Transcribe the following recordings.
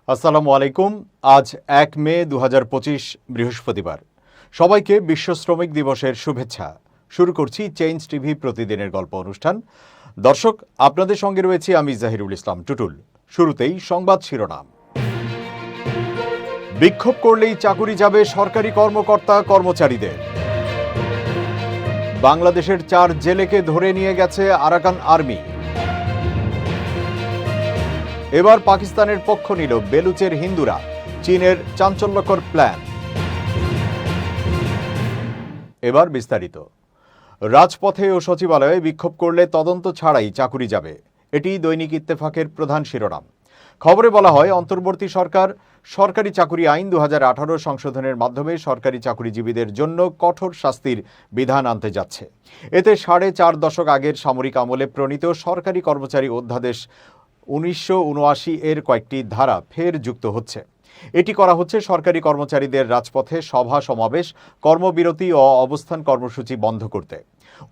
আসসালামু আলাইকুম। আজ ১ মে ২০২৫ বৃহস্পতিবার। সবাইকে বিশ্ব শ্রমিক দিবসের শুভেচ্ছা। শুরু করছি চেঞ্জ টিভি প্রতিদিনের গল্প অনুষ্ঠান। দর্শক, আপনাদের সঙ্গে রয়েছি আমি জাহিরুল ইসলাম টুটুল। শুরুতেই সংবাদ শিরোনাম। বিক্ষোভ করলেই চাকুরি যাবে সরকারি কর্মকর্তা কর্মচারীদের। বাংলাদেশের ৪ জেলেকে ধরে নিয়ে গেছে আরাকান আর্মি। এবার পাকিস্তানের পক্ষ নিল বেলুচের হিন্দুরা, চীনের চাঞ্চল্যকর প্ল্যান। এবার বিস্তারিত। রাজপথে ও সচিবালয়ে বিক্ষোভ করলে তদন্ত ছাড়াই চাকুরি যাবে, এটি দৈনিক ইত্তেফাকের প্রধান শিরোনাম। খবরে বলা হয়, অন্তর্বর্তী সরকার সরকারি চাকুরি আইন ২০১৮ সংশোধনের মাধ্যমে সরকারি চাকুরিজীবীদের জন্য কঠোর শাস্তির বিধান আনতে যাচ্ছে। এতে ৪.৫ দশক আগের সামরিক আমলে প্রণীত সরকারি কর্মচারী অধ্যাদেশ ১৯৭৯ এর কয়েকটি ধারা ফের যুক্ত হচ্ছে। এটি করা হচ্ছে সরকারি কর্মচারীদের রাজপথে সভা সমাবেশ, কর্মবিরতি ও অবস্থান কর্মসূচি বন্ধ করতে,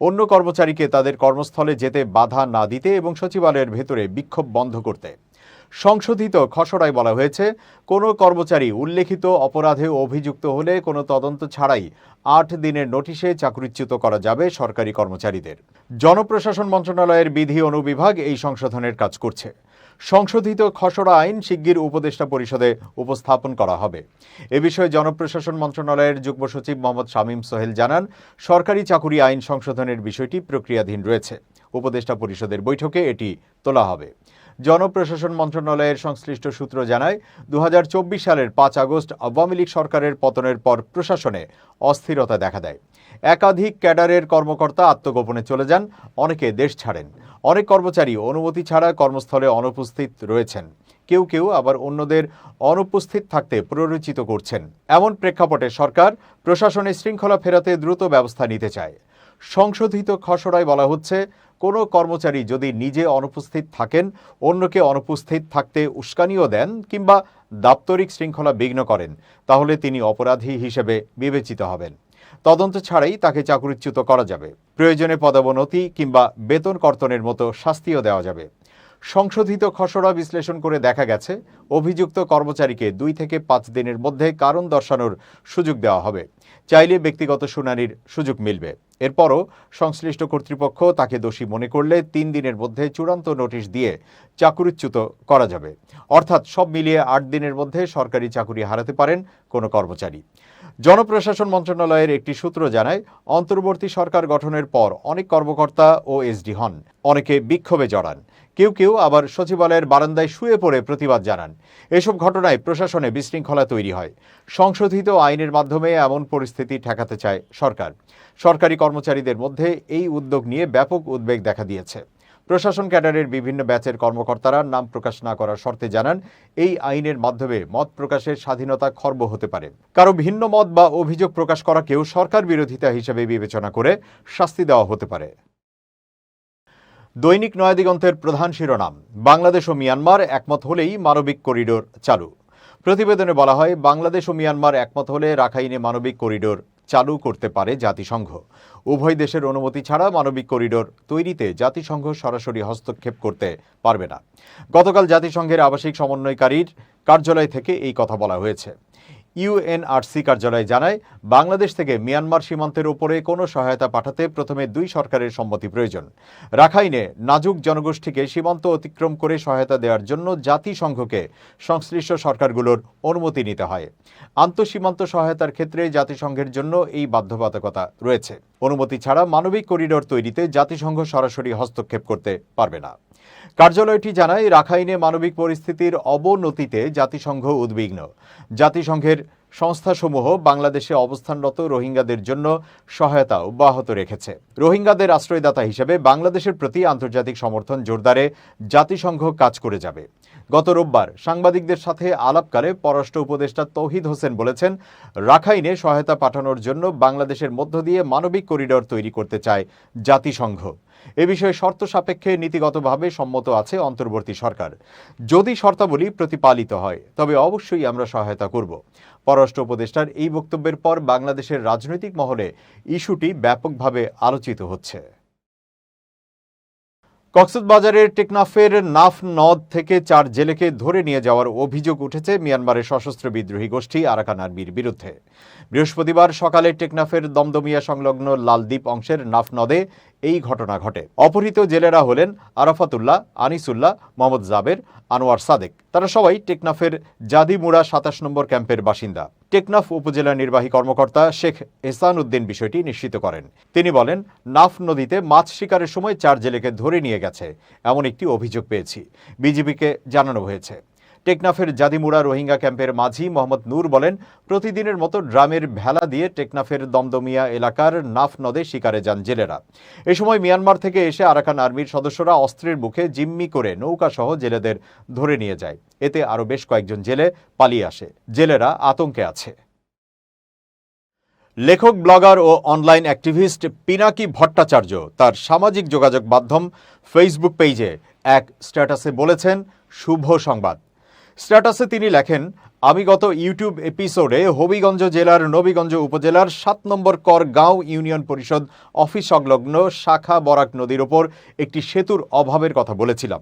অন্য কর্মচারীকে তাদের কর্মস্থলে যেতে বাধা না দিতে এবং সচিবালয়ের ভেতরে বিক্ষোভ বন্ধ করতে। সংশোধিত খসড়ায় বলা হয়েছে, কোনো কর্মচারী উল্লেখিত অপরাধে অভিযুক্ত হলে কোনো তদন্ত ছাড়াই ৮ দিনের নোটিশে চাকরিচ্যুত করা যাবে সরকারি কর্মচারীদের। জনপ্রশাসন মন্ত্রণালয়ের বিধি অনুবিভাগ এই সংশোধনের কাজ করছে। সংশোধিত খসড়া আইন শিগগির উপদেষ্টা পরিষদে উপস্থাপন করা হবে। এ বিষয়ে জনপ্রশাসন মন্ত্রণালয়ের যুগ্ম সচিব মোহাম্মদ শামীম সোহেল জানান, সরকারি চাকুরি আইন সংশোধনের বিষয়টি প্রক্রিয়াধীন রয়েছে। উপদেষ্টা পরিষদের বৈঠকে এটি তোলা হবে। জনপ্রশাসন মন্ত্রণালয়ের সংশ্লিষ্ট সূত্র জানায়, ২০২৪ সালের ৫ আগস্ট আওয়ামী লীগ সরকারের পতনের পর প্রশাসনে অস্থিরতা দেখা দেয়। একাধিক ক্যাডারের কর্মকর্তা আত্মগোপনে চলে যান, অনেকে দেশ ছাড়েন। অনেক কর্মচারী অনুমতি ছাড়া কর্মস্থলে অনুপস্থিত রয়েছেন। কেউ কেউ আবার অন্যদের অনুপস্থিত থাকতে প্ররোচিত করছেন। এমন প্রেক্ষাপটে সরকার প্রশাসনে শৃঙ্খলা ফেরাতে দ্রুত ব্যবস্থা নিতে চায়। সংশোধিত খসড়ায় বলা হচ্ছে, কোনো কর্মচারী যদি নিজে অনুপস্থিত থাকেন, অন্যকে অনুপস্থিত থাকতে উস্কানিও দেন কিংবা দাপ্তরিক শৃঙ্খলা বিঘ্ন করেন, তাহলে তিনি অপরাধী হিসেবে বিবেচিত হবেন। তদন্ত ছাড়াই তাকে চাকরিচ্যুত করা যাবে। প্রয়োজনে পদোন্নতি কিংবা বেতন কর্তনের মতো শাস্তিও দেওয়া যাবে। সংশোধিত খসড়া বিশ্লেষণ করে দেখা গেছে, অভিযুক্ত কর্মচারীকে ২ থেকে ৫ দিনের মধ্যে কারণ দর্শানোর সুযোগ দেওয়া হবে। চাইলে ব্যক্তিগত শুনানির সুযোগ মিলবে। এরপরও সংশ্লিষ্ট কর্তৃপক্ষ তাকে দোষী মনে করলে ৩ দিনের মধ্যে চূড়ান্ত নোটিশ দিয়ে চাকরিচ্যুত করা যাবে। অর্থাৎ সব মিলিয়ে ৮ দিনের মধ্যে সরকারি চাকুরি হারাতে পারেন কোনো কর্মচারী। জনপ্রশাসন মন্ত্রণালয়ের একটি সূত্র জানায়, অন্তর্বর্তী সরকার গঠনের পর অনেক কর্মকর্তা ও এসডি হন, অনেকে বিক্ষোভে জড়ান, কেউ কেউ আবার সচিবালয়ের বারান্দায় শুয়ে পড়ে প্রতিবাদ জানান। এসব ঘটনায় প্রশাসনে বিশৃঙ্খলা তৈরি হয়। সংশোধিত আইনের মাধ্যমে এমন পরিস্থিতি ঠেকাতে চায় সরকার। সরকারি কর্মচারীদের মধ্যে এই উদ্যোগ নিয়ে ব্যাপক উদ্বেগ দেখা দিয়েছে। প্রশাসন ক্যাডারের বিভিন্ন ব্যাচের কর্মকর্তারা নাম প্রকাশ না করার শর্তে জানান, এই আইনের মাধ্যমে মত প্রকাশের স্বাধীনতা খর্ব হতে পারে। কারো ভিন্ন মত বা অভিযোগ প্রকাশ করাকেও সরকার বিরোধিতা হিসেবে বিবেচনা করে শাস্তি দেওয়া হতে পারে। দৈনিক নয়াদিগন্তের প্রধান শিরোনাম, বাংলাদেশ ও মিয়ানমার একমত হলেই মানবিক করিডোর চালু। প্রতিবেদনে বলা হয়, বাংলাদেশ ও মিয়ানমার একমত হলে রাখাইনে মানবিক করিডোর চালু করতে পারে জাতিসংঘ। উভয় দেশের অনুমতি ছাড়া মানবিক করিডোর তৈরিতে জাতিসংঘ সরাসরি হস্তক্ষেপ করতে পারবে না। গতকাল জাতিসংঘের আবাসিক সমন্বয়কারীর কার্যালয় থেকে এই কথা বলা হয়েছে। ইউএনআরসি কার্যালয় জানায়, বাংলাদেশ থেকে মিয়ানমার সীমান্তের উপরে কোনো সহায়তা পাঠাতে প্রথমে ২ সরকারের সম্মতি প্রয়োজন। রাখাইনে নাজুক জনগোষ্ঠীকে সীমান্ত অতিক্রম করে সহায়তা দেওয়ার জন্য জাতিসংঘকে সংশ্লিষ্ট সরকারগুলোর অনুমতি নিতে হয়। আন্তঃসীমান্ত সহায়তার ক্ষেত্রে জাতিসংঘের জন্য এই বাধ্যবাধকতা রয়েছে। অনুমতি ছাড়া মানবিক করিডোর তৈরিতে জাতিসংঘ সরাসরি হস্তক্ষেপ করতে পারবে না। কার্যালয়টি জানায়, রাখাইনে মানবিক পরিস্থিতির অবনতিতে জাতিসংঘ উদ্বিগ্ন। জাতিসংঘের সংস্থাসমূহ বাংলাদেশে অবস্থানরত রোহিঙ্গাদের জন্য সহায়তা অব্যাহত রেখেছে। রোহিঙ্গাদের আশ্রয়দাতা হিসেবে বাংলাদেশের প্রতি আন্তর্জাতিক সমর্থন জোরদারে জাতিসংঘ কাজ করে যাবে। গত রোববার সাংবাদিকদের সাথে আলাপকালে পররাষ্ট্র উপদেষ্টা তৌহিদ হোসেন বলেছেন, রাখাইনে সহায়তা পাঠানোর জন্য বাংলাদেশের মধ্য দিয়ে মানবিক করিডোর তৈরি করতে চায় জাতিসংঘ। এ বিষয়ে শর্ত সাপেক্ষে নীতিগতভাবে সম্মত আছে অন্তর্বর্তী সরকার। যদি শর্তাবলী প্রতিপালিত হয় তবে অবশ্যই আমরা সহায়তা করব। পররাষ্ট্র উপদেষ্টার এই বক্তব্যের পর বাংলাদেশের রাজনৈতিক মহলে ইস্যুটি ব্যাপকভাবে আলোচিত হচ্ছে। কক্সবাজারের টেকনাফের নাফ নদ থেকে 4 জেলেকে ধরে নিয়ে যাওয়ার অভিযোগ উঠেছে মিয়ানমারের সশস্ত্র বিদ্রোহী গোষ্ঠী আরাকান আর্মির বিরুদ্ধে। বৃহস্পতিবার সকালে টেকনাফের দমদমিয়া সংলগ্ন লালদ্বীপ অংশের নাফ নদে এই ঘটনা ঘটে। অপহৃত জেলেরা হলেন আরাফাতুল্লাহ, আনিসুল্লাহ, মোহাম্মদ জাবের, আনোয়ার সাদেক। তারা সবাই টেকনাফের জাদিমুড়া 27 নম্বর ক্যাম্পের বাসিন্দা। টেকনাফ উপজেলা নির্বাহী কর্মকর্তা শেখ এহসান উদ্দিন বিষয়টি নিশ্চিত করেন। তিনি বলেন, নাফ নদীতে মাছ শিকারের সময় 4 জেলেকে ধরে নিয়ে গেছে এমন একটি অভিযোগ পেয়েছি। বিজিবিকে জানানো হয়েছে। টেকনাফের জাদিমুড়া রোহিঙ্গা ক্যাম্পের মাঝি মোহাম্মদ নূর বলেন, প্রতিদিনের মতো ড্রামের ভেলা দিয়ে টেকনাফের দমদমিয়া এলাকার নাফ নদে শিকারে যান জেলেরা। এ সময় মিয়ানমার থেকে এসে আরাকান আর্মির সদস্যরা অস্ত্রের মুখে জিম্মি করে নৌকাসহ জেলেদের ধরে নিয়ে যায়। এতে আরও বেশ কয়েকজন জেলে পালিয়ে আসে। জেলেরা আতঙ্কে আছে। লেখক, ব্লগার ও অনলাইন অ্যাক্টিভিস্ট পিনাকি ভট্টাচার্য তার সামাজিক যোগাযোগ মাধ্যম ফেসবুক পেজে এক স্ট্যাটাসে বলেছেন, শুভ সংবাদ। স্ট্যাটাসে তিনি লেখেন, আমি গত ইউটিউব এপিসোডে হবিগঞ্জ জেলার নবীগঞ্জ উপজেলার 7 নম্বর করগাঁও ইউনিয়ন পরিষদ অফিস সংলগ্ন শাখা বরাক নদীর ওপর একটি সেতুর অভাবের কথা বলেছিলাম,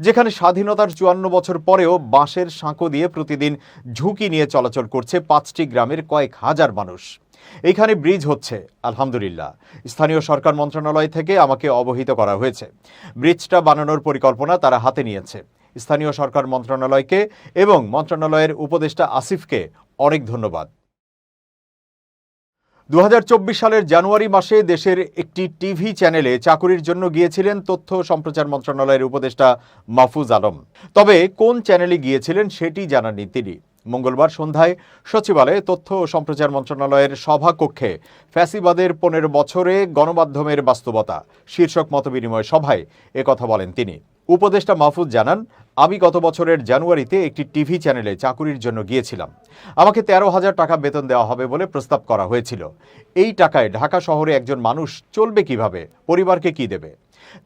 যেখানে স্বাধীনতার 54 বছর পরেও বাঁশের সাঁকো দিয়ে প্রতিদিন ঝুঁকি নিয়ে চলাচল করছে 5টি গ্রামের কয়েক হাজার মানুষ। এখানে ব্রিজ হচ্ছে, আলহামদুলিল্লাহ। স্থানীয় সরকার মন্ত্রণালয় থেকে আমাকে অবহিত করা হয়েছে। ব্রিজটা বানানোর পরিকল্পনা তারা হাতে নিয়েছে। স্থানীয় সরকার মন্ত্রণালয়কে এবং মন্ত্রণালয়ের উপদেষ্টা আসিফকে অনেক ধন্যবাদ। 2024 সালের জানুয়ারি মাসে দেশের একটি টিভি চ্যানেলে চাকুরির জন্য গিয়েছিলেন তথ্য ও সম্প্রচার মন্ত্রণালয়ের উপদেষ্টা মাহফুজ আলম। তবে কোন চ্যানেলে গিয়েছিলেন সেটি জানাননি তিনি। মঙ্গলবার সন্ধ্যায় সচিবালয়ে তথ্য ও সম্প্রচার মন্ত্রণালয়ের সভাকক্ষে ফ্যাসিবাদের 15 বছরে গণমাধ্যমের বাস্তবতা শীর্ষক মতবিনিময় সভায় একথা বলেন তিনি। উপদেষ্টা মাহফুজ জানান, আমি গত বছরের জানুয়ারিতে একটি টিভি চ্যানেলে চাকুরির জন্য গিয়েছিলাম। আমাকে 13,000 টাকা বেতন দেওয়া হবে বলে প্রস্তাব করা হয়েছিল। এই টাকায় ঢাকা শহরে একজন মানুষ চলবে কিভাবে, পরিবারকে কি দেবে?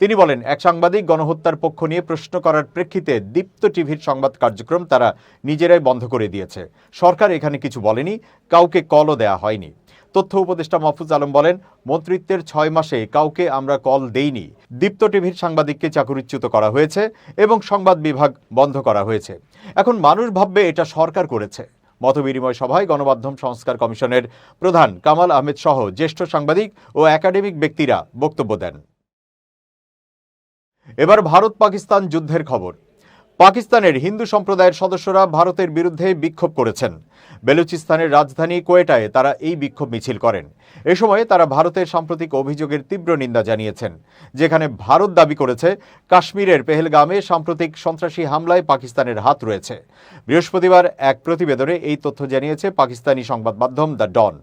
তিনি বলেন, এক সাংবাদিক গণহত্যার পক্ষ নিয়ে প্রশ্ন করার প্রেক্ষিতে দীপ্ত টিভির সংবাদ কার্যক্রম তারা নিজেরাই বন্ধ করে দিয়েছে। সরকার এখানে কিছু বলেনি, কাউকে কলও দেয়া হয়নি। তথ্য উপদেষ্টা মাহফুজ আলম বলেন, মন্ত্রিত্বের 6 মাসে কাউকে আমরা কল দেইনি। দীপ্ত টিভির সাংবাদিককে চাকুরিচ্যুত করা হয়েছে এবং সংবাদ বিভাগ বন্ধ করা হয়েছে। এখন মানুষ ভাববে এটা সরকার করেছে। মতবিনিময় সভায় গণমাধ্যম সংস্কার কমিশনের প্রধান কামাল আহমেদ সহ জ্যেষ্ঠ সাংবাদিক ও একাডেমিক ব্যক্তিরা বক্তব্য দেন। এবার ভারত পাকিস্তান যুদ্ধের খবর। পাকিস্তানের হিন্দু সম্প্রদায়ের সদস্যরা ভারতের বিরুদ্ধে বিক্ষোভ করেছেন। বেলুচিস্তানের রাজধানী কোয়েটায় তারা এই বিক্ষোভ মিছিল করেন। এ সময় তারা ভারতের সাম্প্রতিক অভিযোগের তীব্র নিন্দা জানিয়েছেন, যেখানে ভারত দাবি করেছে কাশ্মীরের পেহেলগামে সাম্প্রতিক সন্ত্রাসী হামলায় পাকিস্তানের হাত রয়েছে। বৃহস্পতিবার এক প্রতিবেদনে এই তথ্য জানিয়েছে পাকিস্তানি সংবাদ মাধ্যম দ্য ডন।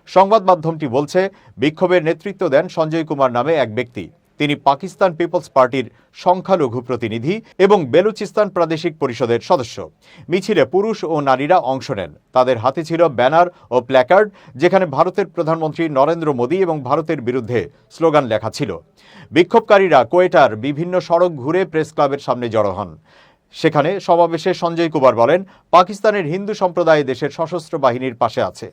সংবাদ মাধ্যমটি বলছে, বিক্ষোভের নেতৃত্ব দেন সঞ্জয় কুমার নামে এক ব্যক্তি। তিনি পাকিস্তান পিপলস পার্টির সংখ্যালঘু প্রতিনিধি এবং বেলুচিস্তান প্রাদেশিক পরিষদের সদস্য। মিছিলে পুরুষ ও নারীরা অংশ নেন। তাদের হাতে ছিল ব্যানার ও প্ল্যাকার্ড, যেখানে ভারতের প্রধানমন্ত্রী নরেন্দ্র মোদী এবং ভারতের বিরুদ্ধে স্লোগান লেখা ছিল। বিক্ষোভকারীরা কোয়েটার বিভিন্ন সড়ক ঘুরে প্রেস ক্লাবের সামনে জড়ো হন। সেখানে সমাবেশে সঞ্জয় কুমার বলেন, পাকিস্তানের হিন্দু সম্প্রদায় দেশের সশস্ত্র বাহিনীর পাশে আছে।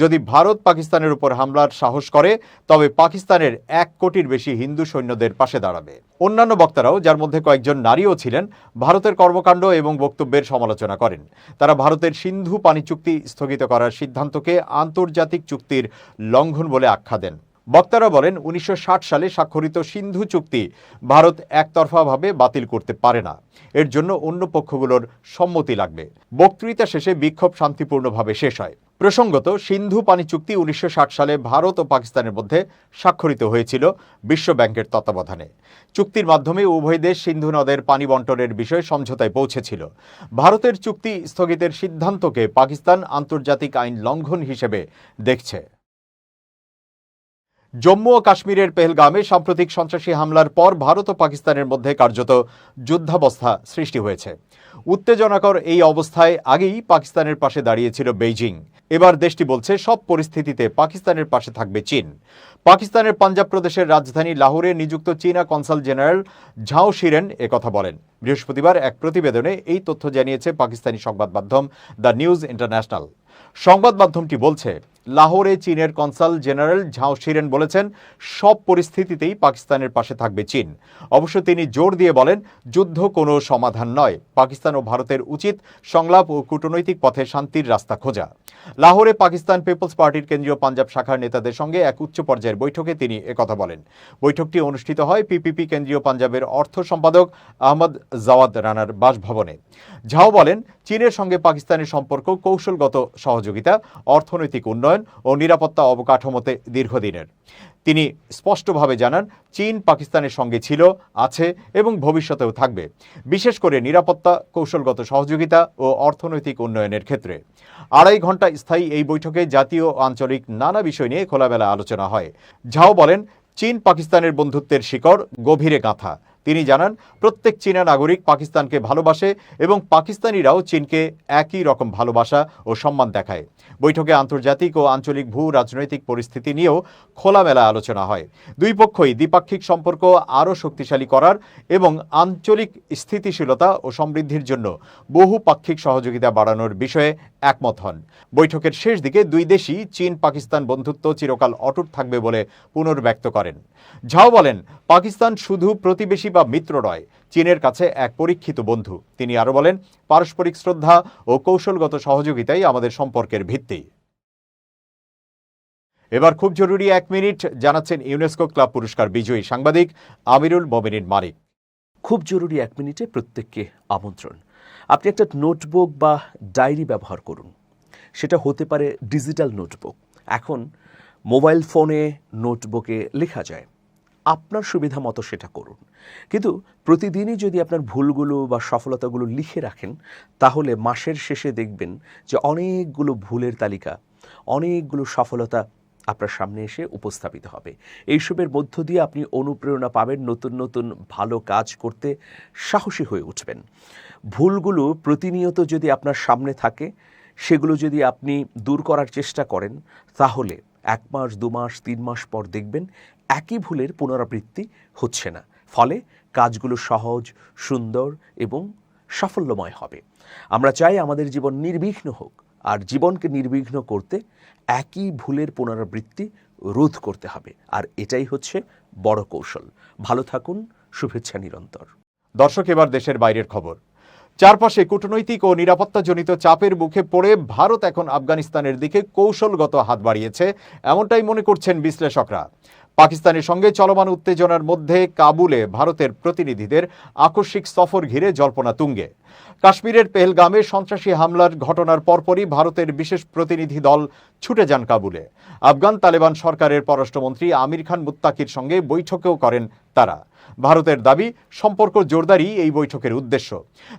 যদি ভারত পাকিস্তানের উপর হামলার সাহস করে, তবে পাকিস্তানের 1 কোটির বেশি হিন্দু সৈন্যদের পাশে দাঁড়াবে। অন্যান্য বক্তারাও, যার মধ্যে কয়েকজন নারীও ছিলেন, ভারতের কর্মকাণ্ড এবং বক্তব্যের সমালোচনা করেন। তারা ভারতের সিন্ধু পানি চুক্তি স্থগিত করার সিদ্ধান্তকে আন্তর্জাতিক চুক্তির লঙ্ঘন বলে আখ্যা দেন। বক্তারা বলেন, 1960 সালে স্বাক্ষরিত সিন্ধু চুক্তি ভারত একতরফাভাবে বাতিল করতে পারে না। এর জন্য অন্য পক্ষগুলোর সম্মতি লাগবে। বক্তৃতা শেষে বিক্ষোভ শান্তিপূর্ণভাবে শেষ হয়। প্রসঙ্গত, সিন্ধু পানি চুক্তি 1960 সালে ভারত ও পাকিস্তানের মধ্যে স্বাক্ষরিত হয়েছিল বিশ্ব ব্যাংকের তত্ত্বাবধানে। চুক্তির মাধ্যমে উভয় দেশ সিন্ধু নদের পানি বন্টনের বিষয়ে সমঝোতায় পৌঁছেছিল। ভারতের চুক্তি স্থগিতের সিদ্ধান্তকে পাকিস্তান আন্তর্জাতিক আইন লঙ্ঘন হিসেবে দেখছে। জম্মু ও কাশ্মীরের পেহেলগামে সাম্প্রতিক সন্ত্রাসী হামলার পর ভারত ও পাকিস্তানের মধ্যে কার্যত যুদ্ধাবস্থা সৃষ্টি হয়েছে। উত্তেজনাকর এই অবস্থায় আগেই পাকিস্তানের পাশে দাঁড়িয়েছিল বেইজিং। এবার দেশটি বলছে সব পরিস্থিতিতে পাকিস্তানের পাশে থাকবে চীন। পাকিস্তানের পাঞ্জাব প্রদেশের রাজধানী লাহোরে নিযুক্ত চীনা কনসাল জেনারেল ঝাও শিরেন একথা বলেন। বৃহস্পতিবার এক প্রতিবেদনে এই তথ্য জানিয়েছে পাকিস্তানি সংবাদ মাধ্যম দ্য নিউজ ইন্টারন্যাশনাল। সংবাদ মাধ্যমটি বলছে, লাহোরে চীনের কনসাল জেনারেল ঝাও শিরেন বলেছেন, সব পরিস্থিতিতেই পাকিস্তানের পাশে থাকবে চীন। অবশ্য তিনি জোর দিয়ে বলেন, যুদ্ধ কোনো সমাধান নয়। পাকিস্তান ও ভারতের উচিত সংলাপ ও কূটনৈতিক পথে শান্তির রাস্তা খোঁজা। লাহোরে পাকিস্তান পিপলস পার্টির কেন্দ্রীয় পাঞ্জাব শাখার নেতাদের সঙ্গে এক উচ্চ পর্যায়ের বৈঠকে তিনি একথা বলেন। বৈঠকটি অনুষ্ঠিত হয় পিপিপি কেন্দ্রীয় পাঞ্জাবের অর্থ সম্পাদক আহমদ জাওয়াদ রানার বাসভবনে। ঝাও বলেন, চীনের সঙ্গে পাকিস্তানের সম্পর্ক কৌশলগত সহযোগিতা, অর্থনৈতিক উন্নয়ন ও নিরাপত্তা অবকাঠামোতে দীর্ঘদিনের। তিনি স্পষ্টভাবে জানান, চীন পাকিস্তানের সঙ্গে ছিল, আছে এবং ভবিষ্যতেও থাকবে, বিশেষ করে নিরাপত্তা, কৌশলগত সহযোগিতা ও অর্থনৈতিক উন্নয়নের ক্ষেত্রে। 2.5 ঘণ্টা স্থায়ী এই বৈঠকে জাতীয় ও আঞ্চলিক নানা বিষয় নিয়ে খোলামেলা আলোচনা হয়। ঝাও বলেন, চীন পাকিস্তানের বন্ধুত্বের শিকড় গভীরে গাঁথা। তিনি জানান, প্রত্যেক চীনা নাগরিক পাকিস্তানকে ভালোবাসে এবং পাকিস্তানিরাও চীনকে একই রকম ভালোবাসা ও সম্মান দেখায়। বৈঠকে আন্তর্জাতিক ও আঞ্চলিক ভূ রাজনৈতিক পরিস্থিতি নিয়েও খোলামেলা আলোচনা হয়। দুই পক্ষই দ্বিপাক্ষিক সম্পর্ক আরও শক্তিশালী করার এবং আঞ্চলিক স্থিতিশীলতা ও সমৃদ্ধির জন্য বহুপাক্ষিক সহযোগিতা বাড়ানোর বিষয়ে একমত হন। বৈঠকের শেষ দিকে দুই দেশই চীন পাকিস্তান বন্ধুত্ব চিরকাল অটুট থাকবে বলে পুনর্ব্যক্ত করেন। ঝাও বলেন, পাকিস্তান শুধু প্রতিবেশী বা মিত্র নয়, চীনের কাছে এক পরীক্ষিত বন্ধু। তিনি আরও বলেন, পারস্পরিক শ্রদ্ধা ও কৌশলগত সহযোগিতাই আমাদের সম্পর্কের ভিত্তি। এবার খুব জরুরি 1 মিনিট জানাচ্ছেন ইউনেস্কো ক্লাব পুরস্কার বিজয়ী সাংবাদিক আমিরুল মোমিনিন মানিক। খুব জরুরি 1 মিনিটে প্রত্যেককে আমন্ত্রণ। আপনি একটা নোটবুক বা ডায়েরি ব্যবহার করুন। সেটা হতে পারে ডিজিটাল নোটবুক। এখন মোবাইল ফোনে নোটবুকে লেখা যায়। আপনার সুবিধা মতো সেটা করুন, কিন্তু প্রতিদিনই যদি আপনার ভুলগুলো বা সফলতাগুলো লিখে রাখেন, তাহলে মাসের শেষে দেখবেন যে অনেকগুলো ভুলের তালিকা, অনেকগুলো সফলতা আপনার সামনে এসে উপস্থাপিত হবে। এইসবের মধ্য দিয়ে আপনি অনুপ্রেরণা পাবেন, নতুন নতুন ভালো কাজ করতে সাহসী হয়ে উঠবেন। ভুলগুলো প্রতিনিয়ত যদি আপনার সামনে থাকে, সেগুলো যদি আপনি দূর করার চেষ্টা করেন, তাহলে 1 মাস, 2 মাস, 3 মাস পর দেখবেন একই ভুলের পুনরাবৃত্তি হচ্ছে না। ফলে কাজগুলো সহজ, সুন্দর এবং সাফল্যময় হবে। আমরা চাই আমাদের জীবন নির্বিঘ্ন হোক, আর জীবনকে নির্বিঘ্ন করতে একই ভুলের পুনরাবৃত্তি রোধ করতে হবে। আর এটাই হচ্ছে বড় কৌশল। ভালো থাকুন, শুভেচ্ছা নিরন্তর। দর্শক, এবার দেশের বাইরের খবর। চারপাশে কূটনৈতিক ও নিরাপত্তাজনিত চাপের মুখে পড়ে ভারত এখন আফগানিস্তানের দিকে কৌশলগত হাত বাড়িয়েছে, এমনটাই মনে করছেন বিশ্লেষকরা। পাকিস্তানের সঙ্গে চলমান উত্তেজনার মধ্যে কাবুলে ভারতের প্রতিনিধিদের আকস্মিক সফর ঘিরে জল্পনা তুঙ্গে। কাশ্মীরের পেহেলগামে সন্ত্রাসী হামলার ঘটনার পরপরই ভারতের বিশেষ প্রতিনিধি দল ছুটে যান কাবুলে। আফগান তালেবান সরকারের পররাষ্ট্রমন্ত্রী আমির খান মুত্তাকির সঙ্গে বৈঠকেও করেন তারা। ভারতের দাবি, সম্পর্ক জোরদারই এই বৈঠকের উদ্দেশ্য।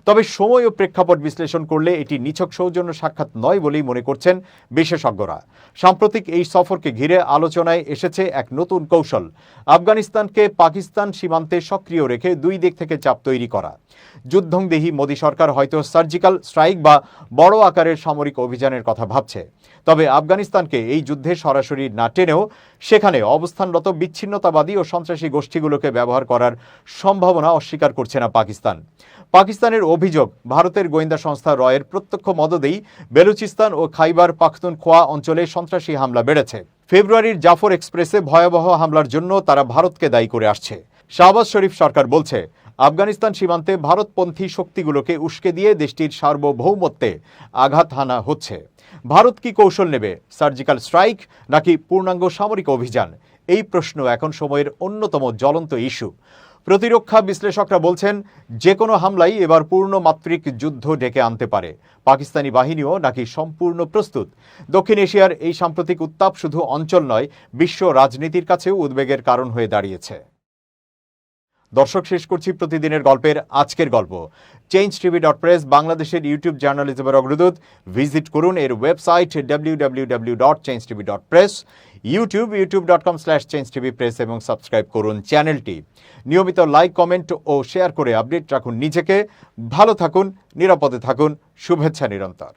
তবে সময় ও প্রেক্ষাপট বিশ্লেষণ করলে এটি নিছক সৌজন্য সাক্ষাৎ নয় বলেই মনে করছেন বিশেষজ্ঞরা। সাম্প্রতিক এই সফরকে ঘিরে আলোচনায় এসেছে এক নতুন কৌশল, আফগানিস্তানকে পাকিস্তান সীমান্তে সক্রিয় রেখে দুই দিক থেকে চাপ তৈরি করা। যুদ্ধংদেহী মোদী সরকার হয়তো সার্জিক্যাল স্ট্রাইক বা বড় আকারের সামরিক অভিযানের কথা ভাবছে। তবে আফগানিস্তানকে এই যুদ্ধে সরাসরি না টেনেও সেখানে অবস্থানরত বিচ্ছিন্নতাবাদী ও সন্ত্রাসী গোষ্ঠীগুলোকে ব্যবহার করার সম্ভাবনা অস্বীকার করছে না পাকিস্তান। পাকিস্তানের অভিযোগ, ভারতের গোয়েন্দা সংস্থা রয়ের প্রত্যক্ষ মদদেই বেলুচিস্তান ও খাইবার পাখতুনখোয়া অঞ্চলে সন্ত্রাসী হামলা বেড়েছে। ফেব্রুয়ারির জাফর এক্সপ্রেসে ভয়াবহ হামলার জন্য তারা ভারতকে দায়ী করে আসছে। শাহবাজ শরীফ সরকার বলছে, আফগানিস্তান সীমান্তে ভারতপন্থী শক্তিগুলোকে উস্কে দিয়ে দেশটির সার্বভৌমত্বে আঘাত হানা হচ্ছে। ভারত কি কৌশল নেবে, সার্জিক্যাল স্ট্রাইক নাকি পূর্ণাঙ্গ সামরিক অভিযান? এই প্রশ্ন এখন সময়ের অন্যতম জ্বলন্ত ইস্যু। প্রতিরক্ষা বিশ্লেষকরা বলছেন, যে কোনো হামলাই এবার পূর্ণমাত্রিক যুদ্ধ ডেকে আনতে পারে। পাকিস্তানি বাহিনীও নাকি সম্পূর্ণ প্রস্তুত? দক্ষিণ এশিয়ার এই সাম্প্রতিক উত্তাপ শুধু অঞ্চল নয়, বিশ্ব রাজনীতির কাছেও উদ্বেগের কারণ হয়ে দাঁড়িয়েছে। দর্শক, শেষ করছি প্রতিদিনের গল্পের আজকের গল্প। changetv.press বাংলাদেশের ইউটিউব জার্নালিজমের অগ্রদূত। ভিজিট করুন এর ওয়েবসাইট www.changetv.press, youtube.com/changetv press এবং সাবস্ক্রাইব করুন চ্যানেলটি। নিয়মিত লাইক, কমেন্ট ও শেয়ার করে আপডেট রাখুন নিজেকে। ভালো থাকুন, নিরাপদে থাকুন, শুভেচ্ছা নিরন্তর।